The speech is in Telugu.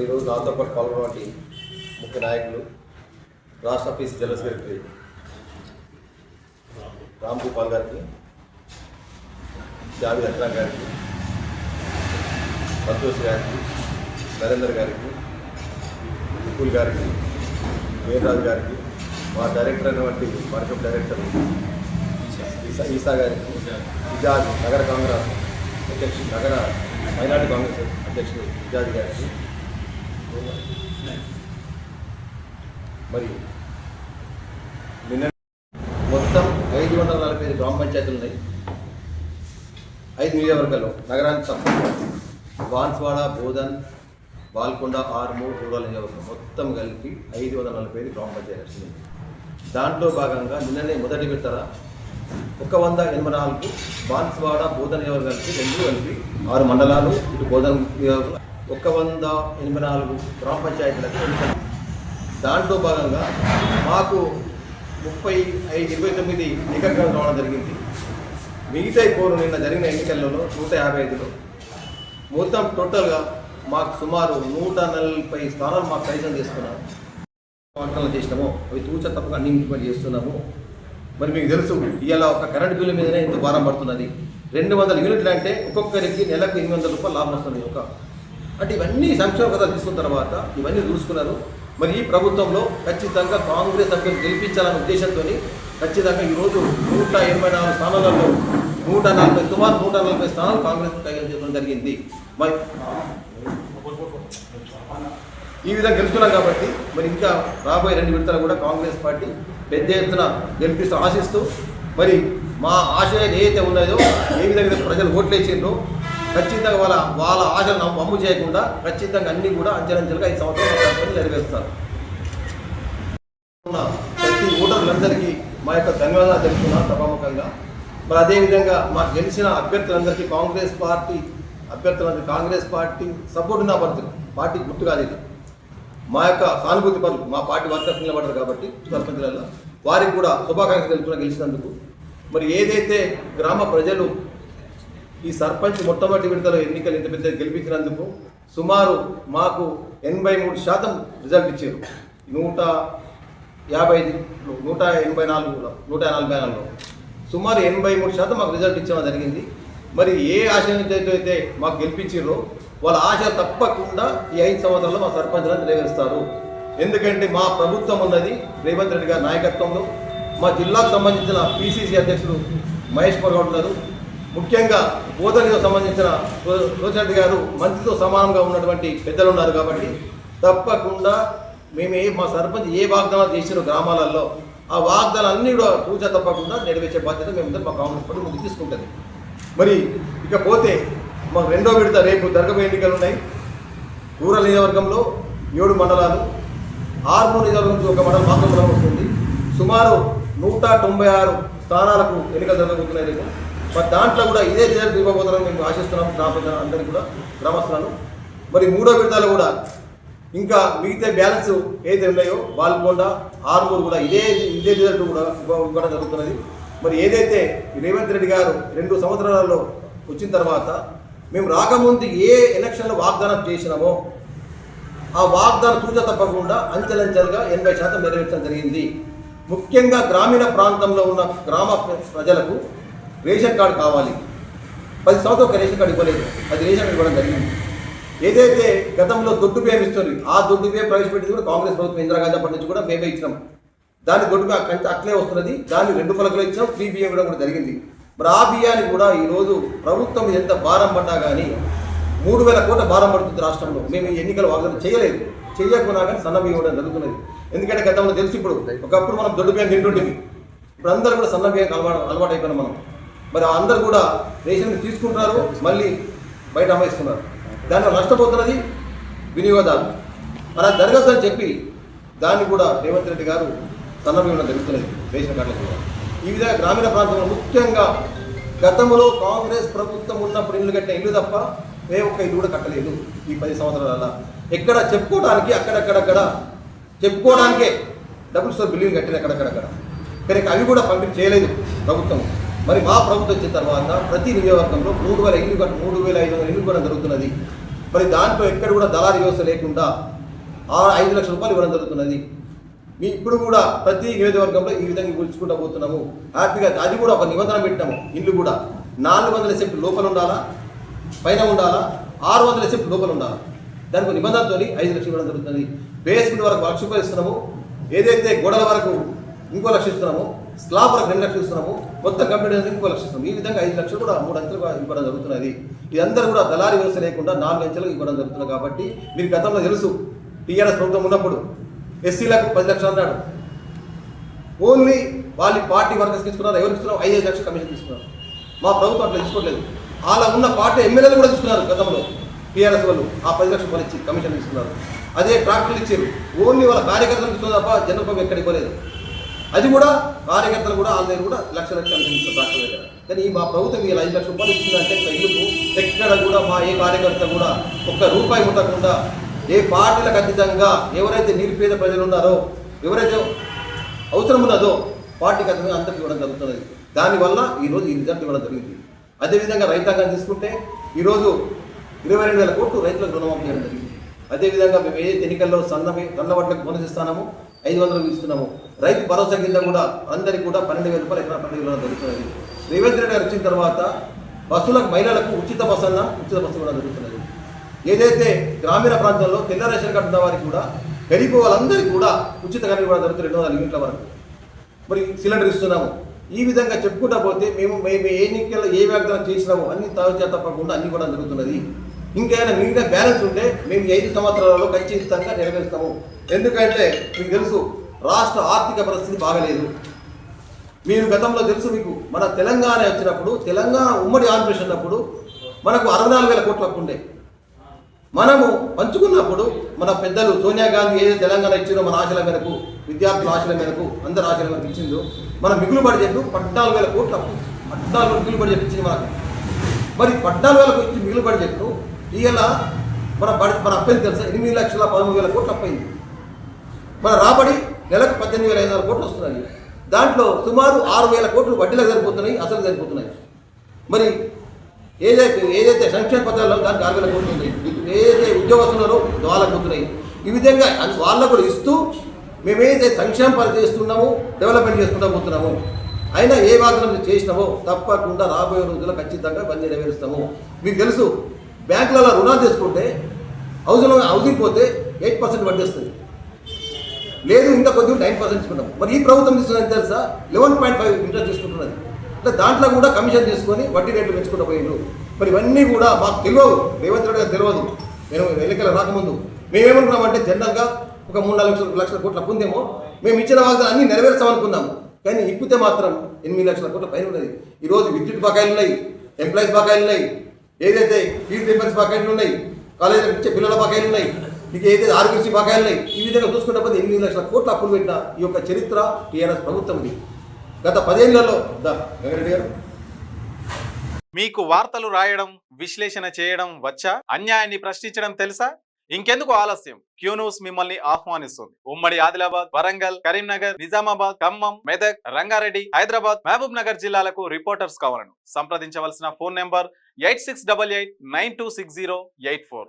ఈరోజు నాతో పాటు పాల్గొన్నటువంటి ముఖ్య నాయకులు రాష్ట్ర PC general secretary Ram Gopal గారికి, జావేద్ అఖ్తర్ గారికి, సంతోష్ గారికి, నరేందర్ గారికి, విపుల్ గారికి, వీరరాజు గారికి, మా డైరెక్టర్ అయినటువంటి మార్కెట్ డైరెక్టర్ ఈసా గారికి, ఇజాజ్ నగర కాంగ్రెస్ అధ్యక్షుడు, నగర మైనార్టీ కాంగ్రెస్ అధ్యక్షుడు ఇజాజ్ గారికి, మరి నిన్న మొత్తం 545 గ్రామ పంచాయతీలు ఉన్నాయి. 5 నియోజకవర్గాల్లో నగరానికి సంబంధించి బాన్స్వాడ, బోధన్, బాల్కొండ, ఆర్మూర్, రూరల్ నియోజకవర్గం మొత్తం కలిపి 545 గ్రామ పంచాయతీలు ఉన్నాయి. దాంట్లో భాగంగా నిన్ననే మొదటి విడతల 184 బాన్స్వాడ, బోధన్ నియోజకవర్గానికి 2 కలిపి 6 మండలాలు, ఇటు బోధన్ 184 గ్రామ పంచాయతీలకు ఎన్నికలు. దాంట్లో భాగంగా మాకు 29 ఏకగ్రహం రావడం జరిగింది. మిగతా కోరు నిన్న జరిగిన ఎన్నికలలో 155లో మొత్తం టోటల్గా మాకు సుమారు 140 స్థానాలు మాకు కైవసం చేసుకున్నాము. వాగ్దానాలు చేసినాము, అవి తూచ తప్పక అన్ని ఇంప్లిమెంట్ చేస్తున్నాము. మరి మీకు తెలుసు, ఇవాళ ఒక కరెంట్ బిల్లు మీదనే ఇంత భారం పడుతున్నది. 200 యూనిట్లు అంటే ఒక్కొక్కరికి నెలకు 800 రూపాయలు లాభం వస్తుంది. అంటే ఇవన్నీ సంక్షేమ పథకాలు తీసుకున్న తర్వాత ఇవన్నీ చూసుకున్నారు. మరి ఈ ప్రభుత్వంలో ఖచ్చితంగా కాంగ్రెస్ అభ్యర్థి గెలిపించాలనే ఉద్దేశంతో ఖచ్చితంగా ఈరోజు 184 స్థానాలలో సుమారు 140 స్థానాలు కాంగ్రెస్ కైవసం చేయడం జరిగింది. మరి ఈ విధంగా గెలుస్తున్నాం కాబట్టి మరి ఇంకా రాబోయే 2 విడతలు కూడా కాంగ్రెస్ పార్టీ పెద్ద ఎత్తున గెలిపిస్తూ ఆశిస్తూ, మరి మా ఆశయం ఏదైతే ఉన్నదో, ఏ విధంగా ప్రజలు ఓట్లేసిండ్రో ఖచ్చితంగా వాళ్ళ ఆశలను అమ్ము చేయకుండా ఖచ్చితంగా అన్నీ కూడా అంచెలంచెలుగా 5 సంవత్సరాలు నెరవేరుస్తారు. ప్రతి ఓటర్లందరికీ మా యొక్క ధన్యవాదాలు తెలుపుతున్నాం సభాముఖంగా. మరి అదేవిధంగా మాకు గెలిచిన అభ్యర్థులందరికీ కాంగ్రెస్ పార్టీ సపోర్ట్ ఉన్న అభ్యర్థులు, పార్టీ గుర్తు కాదు ఇది, మా యొక్క సానుభూతి పనులు, మా పార్టీ వర్కర్స్ నిలబడ్డారు కాబట్టి సర్పంచులలో వారికి కూడా శుభాకాంక్షలు తెలుపుతున్నా గెలిచినందుకు. మరి ఏదైతే గ్రామ ప్రజలు ఈ సర్పంచ్ మొట్టమొదటి విడతలో ఎన్నికలు ఇంత పెద్ద గెలిపించినందుకు సుమారు మాకు 83% రిజల్ట్ ఇచ్చారు. 144లో సుమారు 83% మాకు రిజల్ట్ ఇచ్చడం జరిగింది. మరి ఏ ఆశయంతో అయితే మాకు గెలిపించారో వాళ్ళ ఆశ తప్పకుండా ఈ 5 సంవత్సరాల్లో మా సర్పంచ్లను నెరవేరుస్తారు. ఎందుకంటే మా ప్రభుత్వం ఉన్నది రేవంత్ రెడ్డి గారి నాయకత్వంలో. మా జిల్లాకు సంబంధించిన పిసిసి అధ్యక్షుడు మహేష్ కుమార్ గౌడ్ ఉన్నారు. ముఖ్యంగా బోధనకు సంబంధించిన సోషరెడ్డి గారు మంత్రితో సమానంగా ఉన్నటువంటి పెద్దలు ఉన్నారు. కాబట్టి తప్పకుండా మా సర్పంచ్ ఏ వాగ్దానాలు చేసిన గ్రామాలలో ఆ వాగ్దానాలన్నీ కూడా తూచా తప్పకుండా నెరవేర్చే బాధ్యత మేమందరం మా కాంగ్రెస్ పార్టీ ముందు తీసుకుంటుంది. మరి ఇకపోతే మాకు 2వ విడత రేపు జరగబోయే ఎన్నికలు ఉన్నాయి. రూరల్ నియోజకవర్గంలో 7 మండలాలు, ఆర్మూర్ నియోజకవర్గం 1 మండలం మాత్రం వస్తుంది. సుమారు 196 స్థానాలకు ఎన్నికలు జరగబోతున్నాయి రేపు. మరి దాంట్లో కూడా ఇదే రిజల్ట్ ఇవ్వబోతున్నారని మేము ఆశిస్తున్నాం అందరికీ కూడా, గ్రామస్తులను. మరి 3వ విడతలో కూడా ఇంకా మిగతా బ్యాలెన్స్ ఏదైతే ఉన్నాయో బాల్కొండ, ఆర్మూర్ కూడా ఇదే రిజల్ట్ కూడా ఇవ్వడం జరుగుతున్నది. మరి ఏదైతే రేవంత్ రెడ్డి గారు 2 సంవత్సరాలలో వచ్చిన తర్వాత మేము రాకముందు ఏ ఎలక్షన్లో వాగ్దానం చేసినామో ఆ వాగ్దానం తూచ తప్పకుండా అంచెలంచెలుగా 80% నెరవేర్చడం జరిగింది. ముఖ్యంగా గ్రామీణ ప్రాంతంలో ఉన్న గ్రామ ప్రజలకు రేషన్ కార్డు కావాలి. 10 సంవత్సరాలు ఒక రేషన్ కార్డు ఇవ్వలేదు, అది రేషన్ కార్డు ఇవ్వడం జరిగింది. ఏదైతే గతంలో దొడ్డు బియ్యం ఇస్తుంది, ఆ దొడ్డు బియ్యం ప్రవేశపెట్టింది కూడా కాంగ్రెస్ ప్రభుత్వం, ఇందిరాగాంధీ అప్పటి నుంచి కూడా మేమే ఇచ్చినాం. దాన్ని దొడ్డు బియ్యం అట్లే వస్తున్నది. దాన్ని 2 పలకలు ఇచ్చినాం, ఫ్రీ బియ్యం కూడా జరిగింది. మరి ఆ బియ్యాన్ని కూడా ఈరోజు ప్రభుత్వం ఎంత భారం పడ్డా కానీ 3000 కోట్ల భారం పడుతుంది రాష్ట్రంలో. మేము ఎన్నికల వాగ్దానం చేయకపోయినా కానీ సన్న బియ్యం ఇవ్వడం జరుగుతున్నది. ఎందుకంటే గతంలో తెలుసు, ఇప్పుడు ఒకప్పుడు మనం దొడ్డు బియ్యం తింటుంటివి, ఇప్పుడు అందరూ కూడా సన్న బియ్యం అలవాటు అయిపోయినాం మనం. మరి అందరూ కూడా రేషన్ తీసుకుంటున్నారు, మళ్ళీ బయట అమ్మేస్తున్నారు. దానివల్ల నష్టపోతున్నది వినియోగదారులు. అలా జరగద్దని చెప్పి దాన్ని కూడా రేవంత్ రెడ్డి గారు సన్న బియ్యం జరుగుతున్నది రేషన్ కార్డులకు కూడా. ఈ విధంగా గ్రామీణ ప్రాంతంలో ముఖ్యంగా గతంలో కాంగ్రెస్ ప్రభుత్వం ఉన్నప్పుడు ఇల్లు కట్టిన ఇల్లు తప్ప ఏ ఒక్క ఇల్లు కూడా కట్టలేదు. ఈ 10 సంవత్సరాల ఎక్కడ చెప్పుకోవడానికి అక్కడక్కడక్కడ చెప్పుకోవడానికే డబుల్ స్టోర్ బిల్డింగ్ కట్టిన ఎక్కడక్కడక్కడ, కానీ అవి కూడా పంపిణీ చేయలేదు ప్రభుత్వం. మరి మా ప్రభుత్వం వచ్చిన తర్వాత ప్రతి నియోజకవర్గంలో 3,500 ఇల్లు కూడా జరుగుతున్నది. మరి దాంట్లో ఎక్కడ కూడా దళారీ వ్యవస్థ లేకుండా 5 లక్షల రూపాయలు ఇవ్వడం జరుగుతున్నది. మీ ఇప్పుడు కూడా ప్రతి నియోజకవర్గంలో ఈ విధంగా ఇచ్చుకుంటూ పోతున్నాము హ్యాపీగా. అది కూడా ఒక నిబంధన పెట్టినాము, ఇల్లు కూడా 400 సెంట్లు లోపల ఉండాలా, పైన ఉండాలా, 600 సెంట్లు లోపల ఉండాలా. దానికి నిబంధనతో 5 లక్షలు ఇవ్వడం జరుగుతుంది. బేస్మెంట్ వరకు 1 లక్ష రూపాయలు ఇస్తున్నాము, ఏదైతే గోడల వరకు ఇంకో 1 లక్ష ఇస్తున్నాము, స్లాబ్ వరకు 2 లక్షలు ఇస్తున్నాము, మొత్తం కంప్లీట్ అయితే ఇంకో 1 లక్ష ఇస్తున్నాము. ఈ విధంగా 5 లక్షలు కూడా 3 అంచెలుగా ఇవ్వడం జరుగుతున్నది. ఇదందరూ కూడా దళారీ వ్యవస్థ లేకుండా 4 అంచెలు ఇవ్వడం జరుగుతుంది. కాబట్టి మీరు గతంలో తెలుసు, టీఆర్ఎస్ ప్రభుత్వం ఉన్నప్పుడు ఎస్సీలకు 10 లక్షలు అన్నాడు. ఓన్లీ వాళ్ళ పార్టీ వర్కర్స్కి ఇస్తున్నారు. ఎవరికి ఇస్తున్నారు? 5 లక్షలు కమిషన్ తీసుకున్నారు. మా ప్రభుత్వం అట్లా తీసుకోవట్లేదు. అలా ఉన్న పార్టీ ఎమ్మెల్యేలు కూడా తీసుకున్నారు గతంలో. టీఆర్ఎస్ వాళ్ళు ఆ 10 లక్షల రూపాయలు ఇచ్చి కమిషన్ తీసుకున్నారు. అదే ట్రాక్టర్లు ఇచ్చారు, ఓన్లీ వాళ్ళ కార్యకర్తలకు ఇస్తున్నారు తప్ప జనరల్ పబ్లిక్ ఎక్కడికి పోలేదు. అది కూడా కార్యకర్తలు కూడా వాళ్ళ దగ్గర కూడా లక్ష కమిషన్ ఇస్తారు ట్రాక్టర్ దగ్గర. కానీ మా ప్రభుత్వం ఇలా 5 లక్షల రూపాయలు ఇస్తుందంటే ఇల్లుకు ఎక్కడ కూడా మా ఏ కార్యకర్త కూడా ఒక్క రూపాయి ముట్టకుండా, ఏ పార్టీలకు అతీతంగా ఎవరైతే నిరుపేద ప్రజలు ఉన్నారో, ఎవరైతే అవసరం ఉన్నదో పార్టీకి అతీతంగా అందరికీ ఇవ్వడం జరుగుతున్నది. దానివల్ల ఈరోజు ఈ రిజల్ట్ ఇవ్వడం జరిగింది. అదేవిధంగా రైతాంగం తీసుకుంటే ఈరోజు 22,000 కోట్లు రైతులకు రుణమాఫీ చేయడం జరిగింది. అదేవిధంగా మేము ఏదైతే ఎన్నికల్లో సన్న వడ్లకు బోనస్ ఇస్తాము, 500 ఇస్తున్నాము. రైతు భరోసా కింద కూడా అందరికీ కూడా 12,000 రూపాయలు ఎకరా పండుగ ఇవ్వడం జరుగుతున్నది. రేవంత్ రెడ్డి గారు వచ్చిన తర్వాత బస్సులకు, మహిళలకు ఉచిత బస్సు కూడా జరుగుతున్నది. ఏదైతే గ్రామీణ ప్రాంతాల్లో తెల్ల రేషన్ కార్డు ఉన్న వారికి కూడా, గరీబ్ వాళ్ళందరికీ కూడా ఉచిత కరెంట్ కూడా జరుగుతుంది 200 యూనిట్ల వరకు. మరి సిలిండర్ ఇస్తున్నాము. ఈ విధంగా చెప్పుకుంటా పోతే మేము ఏ ఎన్నికల్లో ఏ వాగ్దానం చేసినామో అన్ని తాగుచా తప్పకుండా అన్ని కూడా జరుగుతున్నది. ఇంకేమైనా మిగతా బ్యాలెన్స్ ఉంటే మేము 5 సంవత్సరాలలో ఖచ్చితంగా నెరవేరుస్తాము. ఎందుకంటే మీకు తెలుసు, రాష్ట్ర ఆర్థిక పరిస్థితి బాగలేదు. మీరు గతంలో తెలుసు మీకు, మన తెలంగాణ వచ్చినప్పుడు, తెలంగాణ ఉమ్మడి ఆంధ్రప్రదేశ్ ఉన్నప్పుడు మనకు 64,000 కోట్ల అప్పు ఉండే. మనము పంచుకున్నప్పుడు మన పెద్దలు సోనియా గాంధీ ఏదైతే తెలంగాణ ఇచ్చిందో మన ఆశల మేరకు, విద్యార్థుల ఆశల మేరకు, అందరి ఆశల మేరకు ఇచ్చిందో, మన మిగులు బడ్జెట్ 14,000 కోట్ల అప్పు, 14,000 మిగులు బడ్జెట్ ఇచ్చింది మనకు. మరి 14,000 ఇచ్చి మిగులు బడ్జెట్ను ఇవాళ మన అప్పైంది తెలుసా, 8,13,000 కోట్లు అప్పైంది. మన రాబడి నెలకు 18,500 కోట్లు వస్తున్నాయి. దాంట్లో సుమారు 6,000 కోట్లు వడ్డీలకు సరిపోతున్నాయి, అసలు సరిపోతున్నాయి. మరి ఏదైతే సంక్షేమ పథకాల్లో దానికి 6,000 కోట్లు ఉన్నాయి. ఏదైతే ఉద్యోగస్తులలో వాళ్ళకు పోతున్నాయి. ఈ విధంగా వాళ్ళకు కూడా ఇస్తూ మేమేదైతే సంక్షేమ పథకం చేస్తున్నామో, డెవలప్మెంట్ చేసుకుంటూ పోతున్నామో, అయినా ఏ వాగ్దానం చేసినామో తప్పకుండా రాబోయే రోజుల్లో ఖచ్చితంగా బంద్ నెరవేరుస్తాము. మీకు తెలుసు, బ్యాంకులలో రుణాలు తీసుకుంటే హౌసింగ్ పోతే 8% వడ్డీ వస్తుంది, లేదు ఇంకా కొద్దిగా 9% తీసుకుంటాం. మరి ఈ ప్రభుత్వం తీసుకున్నది తెలుసా, 11.5 ఇంట్రెస్ట్ తీసుకుంటున్నది. అంటే దాంట్లో కూడా కమిషన్ తీసుకొని వడ్డీ రేట్లు పెంచుకుంటూ పోయిండ్రు. మరి ఇవన్నీ కూడా మాకు తెలియవు, రేవంత్ రెడ్డి గారు తెలియదు. మేము ఎన్నికలు రాకముందు మేమేమనుకున్నామంటే జనరల్గా ఒక 3-4 లక్షల కోట్ల పొందేమో, మేము ఇచ్చిన వాగ్దానం అన్నీ నెరవేర్చామనుకున్నాము. కానీ ఇప్పితే మాత్రం 8 లక్షల కోట్ల పైన ఉన్నది. ఈరోజు విద్యుత్ బకాయిలు ఉన్నాయి, ఎంప్లాయీస్ బకాయిలు ఉన్నాయి, ఏదైతే ఫీజు రీయింబర్స్ బకాయిలు ఉన్నాయి, కాలేజీలకు ఇచ్చే పిల్లల బకాయిలు ఉన్నాయి, ఇక ఏదైతే ఆరోగ్యశ్రీ బకాయిలు ఉన్నాయి. ఈ విధంగా చూసుకుంటే 8 లక్షల కోట్ల అప్పులు పెట్టిన ఈ యొక్క చరిత్ర టీఆర్ఎస్ ప్రభుత్వంది గత 10 ఏళ్లలో. గంగారెడ్డి గారు, మీకు వార్తలు రాయడం, విశ్లేషణ చేయడం వచ్చా? అన్యాయాన్ని ప్రశ్నించడం తెలుసా? ఇంకెందుకు ఆలస్యం? క్యూ న్యూస్ మిమ్మల్ని ఆహ్వానిస్తుంది. ఉమ్మడి ఆదిలాబాద్, వరంగల్, కరీంనగర్, నిజామాబాద్, ఖమ్మం, మెదక్, రంగారెడ్డి, హైదరాబాద్, మహబూబ్ నగర్ జిల్లాలకు రిపోర్టర్స్ కావాలను సంప్రదించవలసిన ఫోన్ నెంబర్ 8688926084.